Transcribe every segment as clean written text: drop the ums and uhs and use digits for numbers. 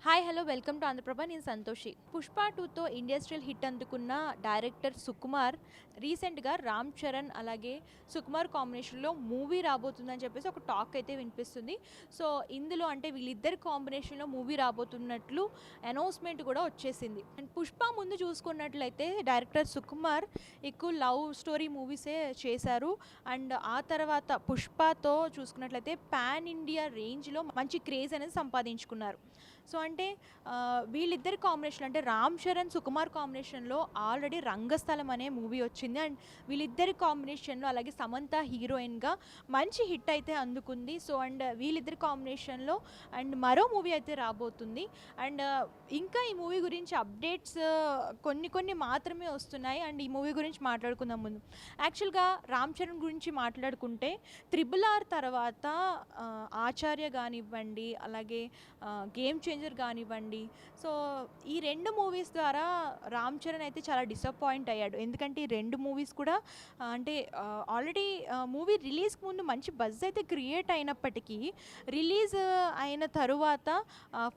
Hi hello welcome to Andhraprabha. నేను సంతోషి. పుష్ప 2తో industrial hit అందుకున్న డైరెక్టర్ సుకుమార్ రీసెంట్గా రామ్ చరణ్ అలాగే సుకుమార్ కాంబినేషన్లో మూవీ రాబోతుందని చెప్పేసి ఒక టాక్ అయితే వినిపిస్తుంది. సో ఇందులో అంటే వీళ్ళిద్దరి కాంబినేషన్లో మూవీ రాబోతున్నట్లు అనౌన్స్మెంట్ కూడా వచ్చేసింది. అండ్ పుష్ప ముందు చూసుకున్నట్లయితే డైరెక్టర్ సుకుమార్ ఎక్కువ లవ్ స్టోరీ మూవీసే చేశారు. అండ్ ఆ తర్వాత పుష్పతో చూసుకున్నట్లయితే పాన్ ఇండియా రేంజ్లో మంచి క్రేజ్ అనేది సంపాదించుకున్నారు. సో అంటే వీళ్ళిద్దరి కాంబినేషన్ అంటే రామ్ చరణ్ సుకుమార్ కాంబినేషన్లో ఆల్రెడీ రంగస్థలం అనే మూవీ వచ్చింది. అండ్ వీళ్ళిద్దరి కాంబినేషన్లో అలాగే సమంత హీరోయిన్గా మంచి హిట్ అయితే అందుకుంది. సో అండ్ వీళ్ళిద్దరి కాంబినేషన్లో అండ్ మరో మూవీ అయితే రాబోతుంది. అండ్ ఇంకా ఈ మూవీ గురించి అప్డేట్స్ కొన్ని మాత్రమే వస్తున్నాయి. అండ్ ఈ మూవీ గురించి మాట్లాడుకుందాం. ముందు యాక్చువల్గా రామ్ చరణ్ గురించి మాట్లాడుకుంటే RRR తర్వాత ఆచార్య కానివ్వండి, అలాగే గేమ్ చేంజర్ కానివ్వండి, సో ఈ రెండు మూవీస్ ద్వారా రామ్ చరణ్ అయితే చాలా డిసప్పాయింట్ అయ్యాడు. ఎందుకంటే ఈ రెండు మూవీస్ కూడా అంటే ఆల్రెడీ మూవీ రిలీజ్కి ముందు మంచి బజ్ అయితే క్రియేట్ అయినప్పటికీ రిలీజ్ అయిన తరువాత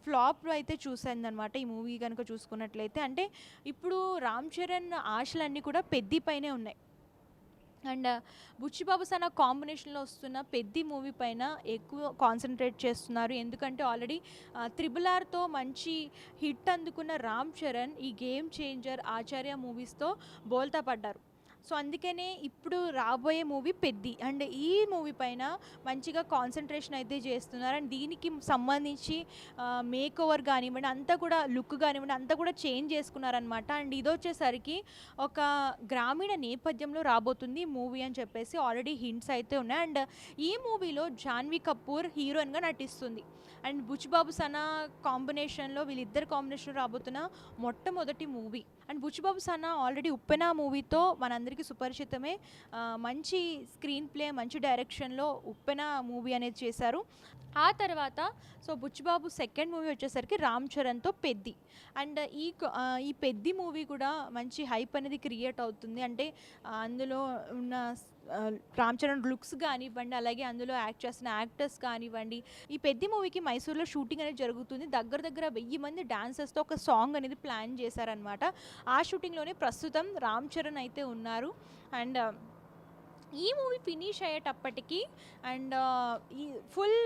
ఫ్లాప్ అయితే చూసిందనమాట ఈ మూవీ కనుక చూసుకున్నట్లయితే. అంటే ఇప్పుడు రామ్ చరణ్ ఆశలన్నీ కూడా పెద్ది పైనే ఉన్నాయి. అండ్ బుచ్చిబాబు సన కాంబినేషన్లో వస్తున్న పెద్ది మూవీ పైన ఎక్కువ కాన్సన్ట్రేట్ చేస్తున్నారు. ఎందుకంటే ఆల్రెడీ RRRతో మంచి హిట్ అందుకున్న రామ్ చరణ్ ఈ గేమ్ చేంజర్, ఆచార్య మూవీస్తో బోల్తా పడ్డారు. సో అందుకనే ఇప్పుడు రాబోయే మూవీ పెద్ది. అండ్ ఈ మూవీ పైన మంచిగా కాన్సన్ట్రేషన్ అయితే చేస్తున్నారు. అండ్ దీనికి సంబంధించి మేక్ ఓవర్ కానివ్వండి, అంతా కూడా లుక్ కానివ్వండి, అంతా కూడా చేంజ్ చేసుకున్నారనమాట. అండ్ ఇది వచ్చేసరికి ఒక గ్రామీణ నేపథ్యంలో రాబోతుంది మూవీ అని చెప్పేసి ఆల్రెడీ హింట్స్ అయితే ఉన్నాయి. అండ్ ఈ మూవీలో జాన్వీ కపూర్ హీరోయిన్గా నటిస్తుంది. అండ్ బుచ్చిబాబు సనా కాంబినేషన్లో వీళ్ళిద్దరు కాంబినేషన్లో రాబోతున్న మొట్టమొదటి movie. And Buchibabu Sana already Uppena మూవీతో మనందరికీ సుపరిచితమే. మంచి స్క్రీన్ ప్లే, మంచి డైరెక్షన్లో ఉప్పెన మూవీ అనేది చేశారు. ఆ తర్వాత సో బుచ్చిబాబు సెకండ్ మూవీ వచ్చేసరికి రామ్ చరణ్తో పెద్ది. అండ్ ఈ పెద్ది మూవీ కూడా మంచి హైప్ అనేది క్రియేట్ అవుతుంది. అంటే అందులో ఉన్న రామ్ చరణ్ లుక్స్ కానివ్వండి, అలాగే అందులో యాక్ట్ చేస్తున్న యాక్టర్స్ కానివ్వండి. ఈ పెద్ది మూవీకి మైసూర్లో షూటింగ్ అనేది జరుగుతుంది. దగ్గర 1000 మంది డాన్సర్స్తో ఒక సాంగ్ అనేది ప్లాన్ చేశారనమాట. ఆ షూటింగ్లోనే ప్రస్తుతం రామ్ చరణ్ అయితే ఉన్నారు. అండ్ ఈ మూవీ ఫినిష్ అయ్యేటప్పటికి అండ్ ఈ ఫుల్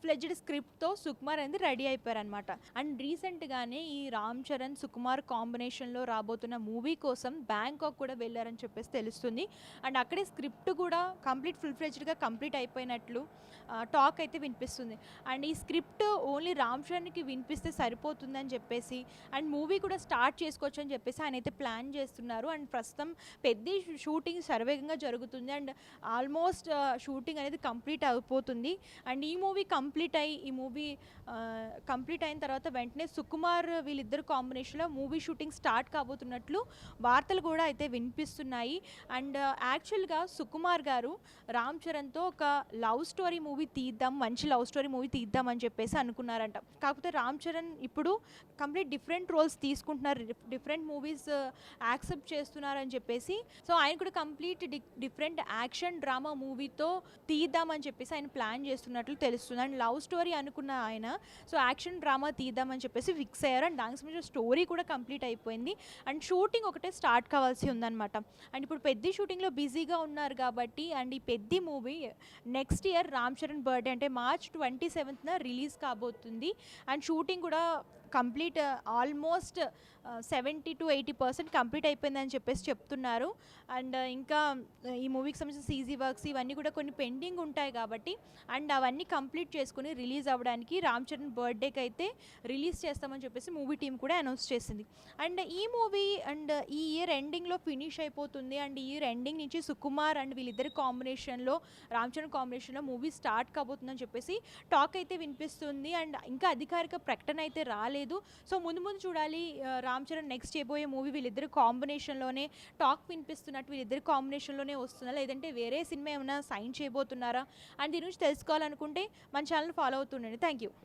ఫ్లెడ్జ్డ్ స్క్రిప్ట్తో సుకుమార్ అనేది రెడీ అయిపోయారనమాట. అండ్ రీసెంట్గానే ఈ రామ్ చరణ్ సుకుమార్ కాంబినేషన్లో రాబోతున్న మూవీ కోసం బ్యాంకాక్ కూడా వెళ్ళారని చెప్పేసి తెలుస్తుంది. అండ్ అక్కడే స్క్రిప్ట్ కూడా ఫుల్ ఫ్లెడ్జ్డ్గా కంప్లీట్ అయిపోయినట్లు టాక్ అయితే వినిపిస్తుంది. అండ్ ఈ స్క్రిప్ట్ ఓన్లీ రామ్ చరణ్కి వినిపిస్తే సరిపోతుందని చెప్పేసి అండ్ మూవీ కూడా స్టార్ట్ చేసుకోవచ్చు అని చెప్పేసి ఆయన అయితే ప్లాన్ చేస్తున్నారు. అండ్ ప్రస్తుతం పెద్ద షూటింగ్ శరవేగంగా జరుగుతుంది. అండ్ ఆల్మోస్ట్ షూటింగ్ అనేది కంప్లీట్ అయిపోతుంది. అండ్ ఈ మూవీ కంప్లీట్ అయిన తర్వాత వెంటనే సుకుమార్ వీళ్ళిద్దరు కాంబినేషన్లో మూవీ షూటింగ్ స్టార్ట్ కాబోతున్నట్లు వార్తలు కూడా అయితే వినిపిస్తున్నాయి. అండ్ యాక్చువల్గా సుకుమార్ గారు రామ్ చరణ్తో ఒక లవ్ స్టోరీ మూవీ తీద్దాం, మంచి లవ్ స్టోరీ మూవీ తీద్దాం అని చెప్పేసి అనుకున్నారంట. కాకపోతే రామ్ చరణ్ ఇప్పుడు కంప్లీట్ డిఫరెంట్ రోల్స్ తీసుకుంటున్నారు, డిఫరెంట్ మూవీస్ యాక్సెప్ట్ చేస్తున్నారని చెప్పేసి. సో ఆయన కూడా కంప్లీట్ డిఫరెంట్ యాక్షన్ డ్రామా మూవీతో తీద్దామని చెప్పేసి ఆయన ప్లాన్ చేస్తున్నట్లు తెలుస్తుంది. అండ్ లవ్ స్టోరీ అనుకున్న ఆయన సో యాక్షన్ డ్రామా తీద్దామని చెప్పేసి ఫిక్స్ అయ్యారు. అండ్ దానికి సంబంధించిన స్టోరీ కూడా కంప్లీట్ అయిపోయింది. అండ్ షూటింగ్ ఒకటే స్టార్ట్ కావాల్సి ఉందన్నమాట. అండ్ ఇప్పుడు పెద్ద షూటింగ్లో బిజీగా ఉన్నారు కాబట్టి అండ్ ఈ పెద్ద movie next year Ram Charan birthday అంటే March 27th రిలీజ్ కాబోతుంది. అండ్ షూటింగ్ కూడా కంప్లీట్ ఆల్మోస్ట్ 70 to 80% కంప్లీట్ అయిపోయిందని చెప్పేసి చెప్తున్నారు. అండ్ ఇంకా ఈ మూవీకి సంబంధించిన CG వర్క్స్ ఇవన్నీ కూడా కొన్ని పెండింగ్ ఉంటాయి కాబట్టి అండ్ అవన్నీ కంప్లీట్ చేసుకుని రిలీజ్ అవ్వడానికి రామ్ చరణ్ బర్త్డేకి అయితే రిలీజ్ చేస్తామని చెప్పేసి మూవీ టీం కూడా అనౌన్స్ చేసింది. అండ్ ఈ మూవీ అండ్ ఈ ఇయర్ ఎండింగ్లో ఫినిష్ అయిపోతుంది. అండ్ ఈ ఇయర్ ఎండింగ్ నుంచి సుకుమార్ అండ్ వీళ్ళిద్దరి కాంబినేషన్లో రామ్ చరణ్ కాంబినేషన్లో మూవీ స్టార్ట్ కాబోతుందని చెప్పేసి టాక్ అయితే వినిపిస్తుంది. అండ్ ఇంకా అధికారిక ప్రకటన అయితే రాలేదు. సో ముందు చూడాలి రామ్ చరణ్ నెక్స్ట్ చేయబోయే మూవీ వీళ్ళిద్దరు కాంబినేషన్లోనే టాక్ వినిపిస్తున్నట్టు వీళ్ళిద్దరు కాంబినేషన్లోనే వస్తుందా, లేదంటే వేరే సినిమా ఏమైనా సైన్ చేయబోతున్నారా అండ్ దీని నుంచి తెలుసుకోవాలనుకుంటే మన ఛానల్ ఫాలో అవుతుండండి. Thank you.